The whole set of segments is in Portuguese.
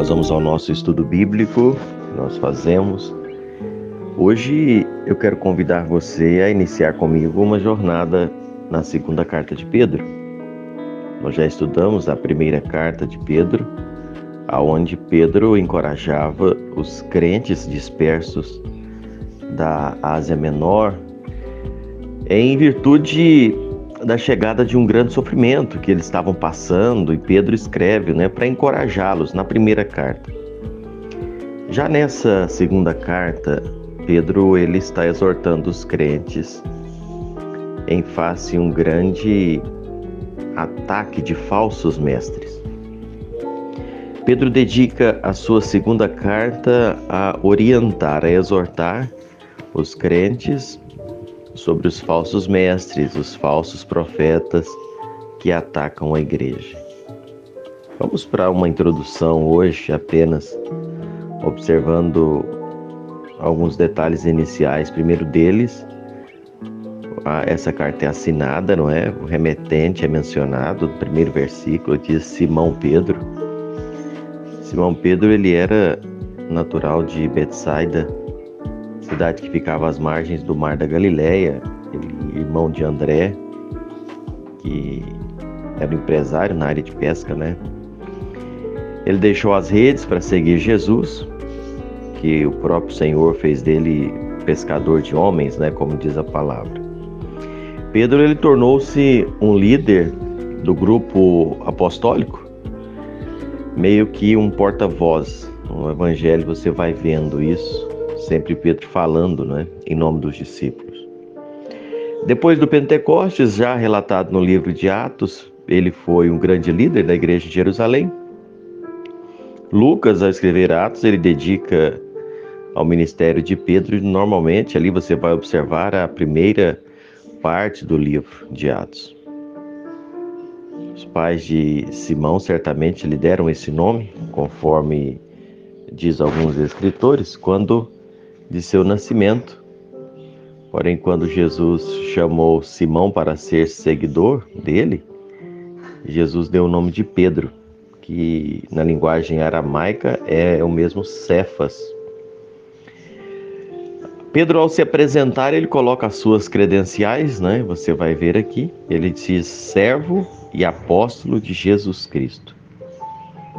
nós vamos ao nosso estudo bíblico que nós fazemos. Hoje eu quero convidar você a iniciar comigo uma jornada na segunda carta de Pedro. Nós já estudamos a primeira carta de Pedro, aonde Pedro encorajava os crentes dispersos da Ásia Menor em virtude da chegada de um grande sofrimento que eles estavam passando, e Pedro escreve, para encorajá-los na primeira carta. Já nessa segunda carta, Pedro ele está exortando os crentes em face a um grande ataque de falsos mestres. Pedro dedica a sua segunda carta a orientar, a exortar os crentes sobre os falsos mestres, os falsos profetas que atacam a igreja. Vamos para uma introdução hoje, apenas observando alguns detalhes iniciais. Primeiro deles, essa carta é assinada, não é? O remetente é mencionado no primeiro versículo, diz Simão Pedro. Simão Pedro, ele era natural de Betsaida, cidade que ficava às margens do Mar da Galileia, ele, irmão de André, que era um empresário na área de pesca, Ele deixou as redes para seguir Jesus, que o próprio Senhor fez dele pescador de homens, como diz a palavra. Pedro, ele tornou-se um líder do grupo apostólico, meio que um porta-voz. No Evangelho você vai vendo isso, sempre Pedro falando, em nome dos discípulos. Depois do Pentecostes, já relatado no livro de Atos, ele foi um grande líder da igreja de Jerusalém. Lucas, ao escrever Atos, ele dedica ao ministério de Pedro, e normalmente ali você vai observar a primeira parte do livro de Atos. Os pais de Simão certamente lhe deram esse nome, conforme diz alguns escritores, quando de seu nascimento. Porém, quando Jesus chamou Simão para ser seguidor dele, Jesus deu o nome de Pedro, que na linguagem aramaica é o mesmo Cefas. Pedro, ao se apresentar, ele coloca as suas credenciais, Você vai ver aqui, ele diz servo e apóstolo de Jesus Cristo.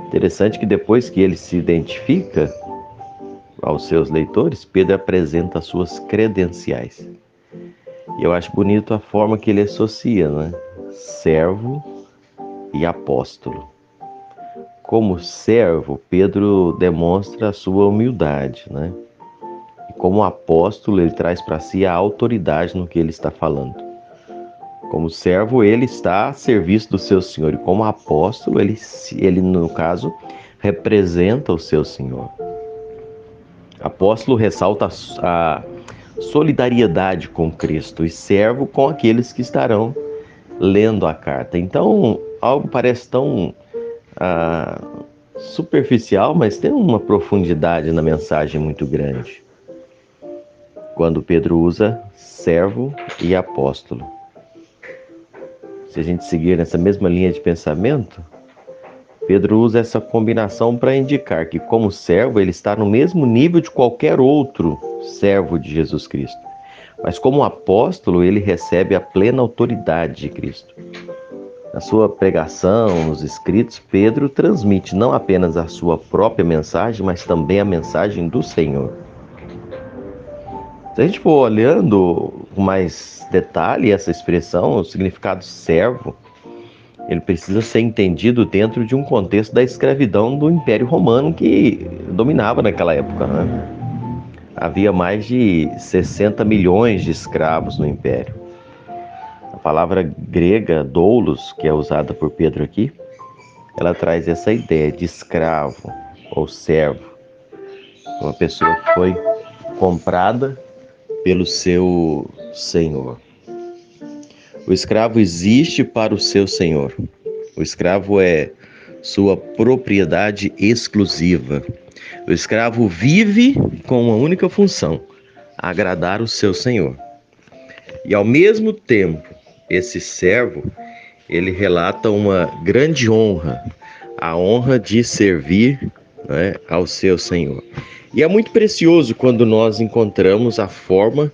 Interessante que depois que ele se identifica aos seus leitores, Pedro apresenta as suas credenciais. E eu acho bonito a forma que ele associa, servo e apóstolo. Como servo, Pedro demonstra a sua humildade, E como apóstolo, ele traz para si a autoridade no que ele está falando. Como servo, ele está a serviço do seu Senhor. E como apóstolo, ele no caso, representa o seu Senhor. Apóstolo ressalta a solidariedade com Cristo e servo com aqueles que estarão lendo a carta. Então, algo parece tão superficial, mas tem uma profundidade na mensagem muito grande. Quando Pedro usa servo e apóstolo. Se a gente seguir nessa mesma linha de pensamento, Pedro usa essa combinação para indicar que, como servo, ele está no mesmo nível de qualquer outro servo de Jesus Cristo. Mas como apóstolo, ele recebe a plena autoridade de Cristo. Na sua pregação, nos escritos, Pedro transmite não apenas a sua própria mensagem, mas também a mensagem do Senhor. Se a gente for olhando com mais detalhe essa expressão, o significado servo, ele precisa ser entendido dentro de um contexto da escravidão do Império Romano que dominava naquela época. Havia mais de 60 milhões de escravos no Império. A palavra grega doulos, que é usada por Pedro aqui, ela traz essa ideia de escravo ou servo. Uma pessoa que foi comprada pelo seu senhor. O escravo existe para o seu senhor. O escravo é sua propriedade exclusiva. O escravo vive com uma única função: agradar o seu senhor. E ao mesmo tempo, esse servo, ele relata uma grande honra, a honra de servir né, ao seu Senhor. E é muito precioso quando nós encontramos a forma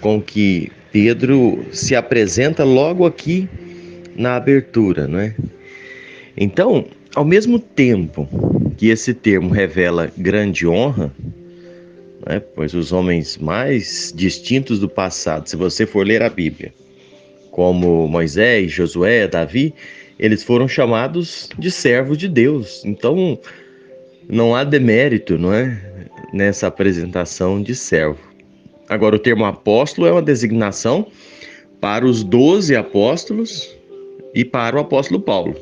com que Pedro se apresenta logo aqui na abertura, né? Então, ao mesmo tempo que esse termo revela grande honra, né, pois os homens mais distintos do passado, se você for ler a Bíblia, como Moisés, Josué, Davi, eles foram chamados de servos de Deus. Então, não há demérito, não é, nessa apresentação de servo. Agora, o termo apóstolo é uma designação para os 12 apóstolos e para o apóstolo Paulo.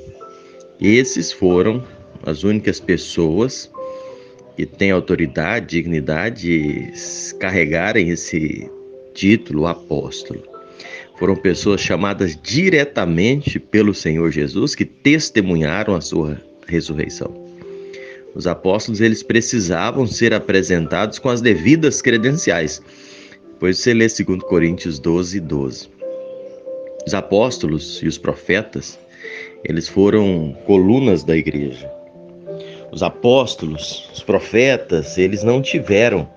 Esses foram as únicas pessoas que têm autoridade, dignidade de carregarem esse título apóstolo. Foram pessoas chamadas diretamente pelo Senhor Jesus que testemunharam a sua ressurreição. Os apóstolos, eles precisavam ser apresentados com as devidas credenciais, pois você lê 2 Coríntios 12:12. Os apóstolos e os profetas, eles foram colunas da igreja. Os apóstolos, os profetas, eles não tiveram,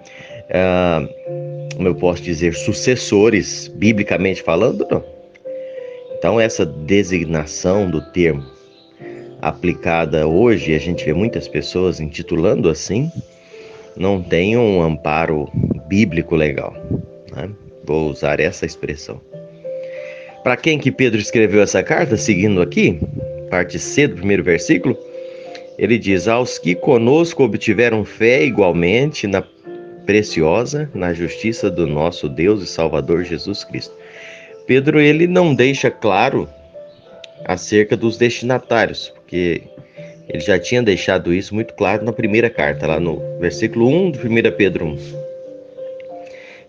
como eu posso dizer, sucessores, biblicamente falando, não. Então, essa designação do termo aplicada hoje, a gente vê muitas pessoas intitulando assim, não tem um amparo bíblico legal, né? Vou usar essa expressão. Para quem que Pedro escreveu essa carta, seguindo aqui, parte C do primeiro versículo, ele diz: aos que conosco obtiveram fé igualmente na preciosa, na justiça do nosso Deus e Salvador Jesus Cristo. Pedro, ele não deixa claro acerca dos destinatários, porque ele já tinha deixado isso muito claro na primeira carta, lá no versículo 1 de 1 Pedro 1.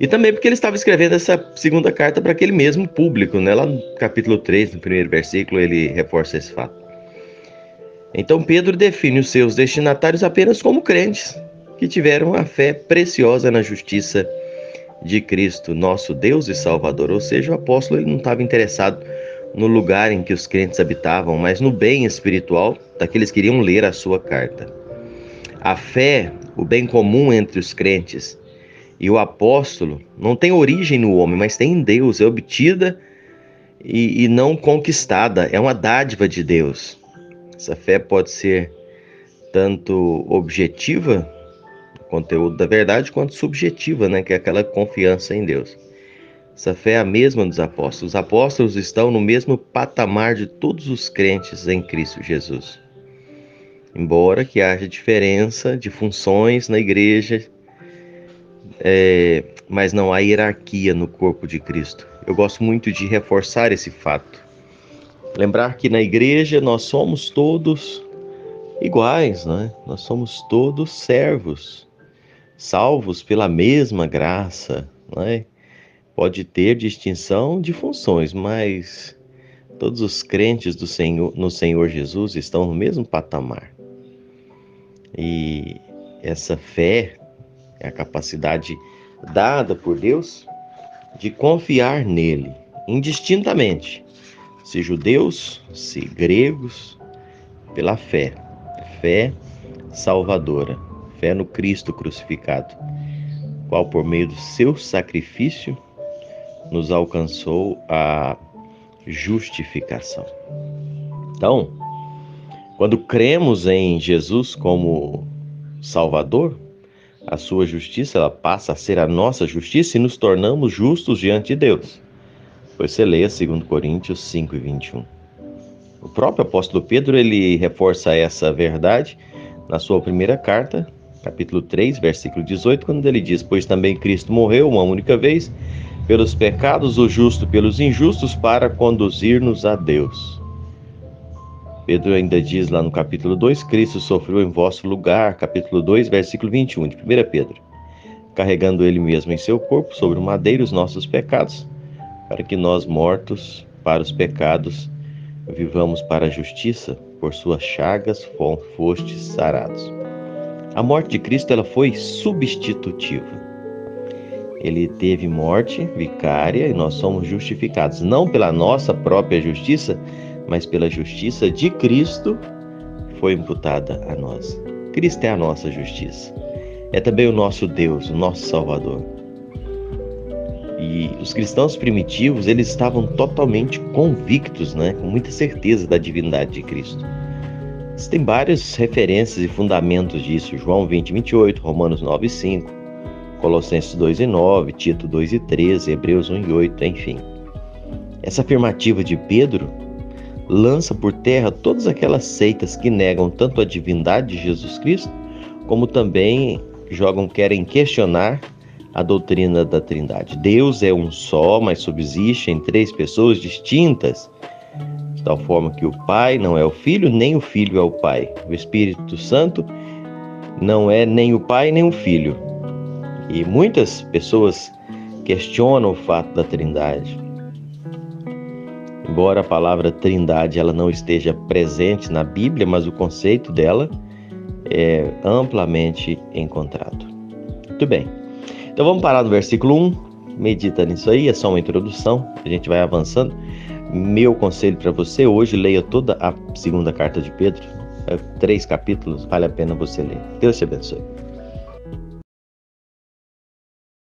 E também porque ele estava escrevendo essa segunda carta para aquele mesmo público, né? Lá no capítulo 3, no primeiro versículo, ele reforça esse fato. Então Pedro define os seus destinatários apenas como crentes que tiveram a fé preciosa na justiça de Cristo, nosso Deus e Salvador. Ou seja, o apóstolo, ele não estava interessado no lugar em que os crentes habitavam, mas no bem espiritual daqueles que iriam ler a sua carta. A fé, o bem comum entre os crentes e o apóstolo, não tem origem no homem, mas tem em Deus, é obtida e não conquistada, é uma dádiva de Deus. Essa fé pode ser tanto objetiva, o conteúdo da verdade, quanto subjetiva, né, que é aquela confiança em Deus. Essa fé é a mesma dos apóstolos. Os apóstolos estão no mesmo patamar de todos os crentes em Cristo Jesus. Embora que haja diferença de funções na igreja, mas não há hierarquia no corpo de Cristo. Eu gosto muito de reforçar esse fato. Lembrar que na igreja nós somos todos iguais, né? Nós somos todos servos, salvos pela mesma graça, né? Pode ter distinção de funções, mas todos os crentes do Senhor, no Senhor Jesus, estão no mesmo patamar. E essa fé é a capacidade dada por Deus de confiar nele, indistintamente, se judeus, se gregos, pela fé salvadora, fé no Cristo crucificado, qual por meio do seu sacrifício nos alcançou a justificação. Então, quando cremos em Jesus como Salvador, a sua justiça, ela passa a ser a nossa justiça e nos tornamos justos diante de Deus. Pois você leia 2 Coríntios 5:21. O próprio apóstolo Pedro, ele reforça essa verdade na sua primeira carta, capítulo 3, versículo 18, quando ele diz: pois também Cristo morreu uma única vez pelos pecados, o justo pelos injustos, para conduzir-nos a Deus. Pedro ainda diz lá no capítulo 2, Cristo sofreu em vosso lugar, capítulo 2, versículo 21 de 1 Pedro, carregando ele mesmo em seu corpo sobre o madeiro os nossos pecados, para que nós, mortos para os pecados, vivamos para a justiça, por suas chagas fostes sarados. A morte de Cristo, ela foi substitutiva. Ele teve morte vicária e nós somos justificados, não pela nossa própria justiça, mas pela justiça de Cristo que foi imputada a nós. Cristo é a nossa justiça. É também o nosso Deus, o nosso Salvador. E os cristãos primitivos, eles estavam totalmente convictos, com muita certeza da divindade de Cristo. Existem várias referências e fundamentos disso. João 20:28, Romanos 9:5, Colossenses 2:9, Tito 2:13, Hebreus 1:8, enfim. Essa afirmativa de Pedro lança por terra todas aquelas seitas que negam tanto a divindade de Jesus Cristo, como também querem questionar a doutrina da Trindade. Deus é um só, mas subsiste em três pessoas distintas, de tal forma que o Pai não é o Filho, nem o Filho é o Pai. O Espírito Santo não é nem o Pai, nem o Filho. E muitas pessoas questionam o fato da Trindade. Embora a palavra Trindade ela não esteja presente na Bíblia, mas o conceito dela é amplamente encontrado. Muito bem. Então vamos parar no versículo 1, medita nisso aí, é só uma introdução, a gente vai avançando. Meu conselho para você hoje, leia toda a segunda carta de Pedro, 3 capítulos, vale a pena você ler. Deus te abençoe.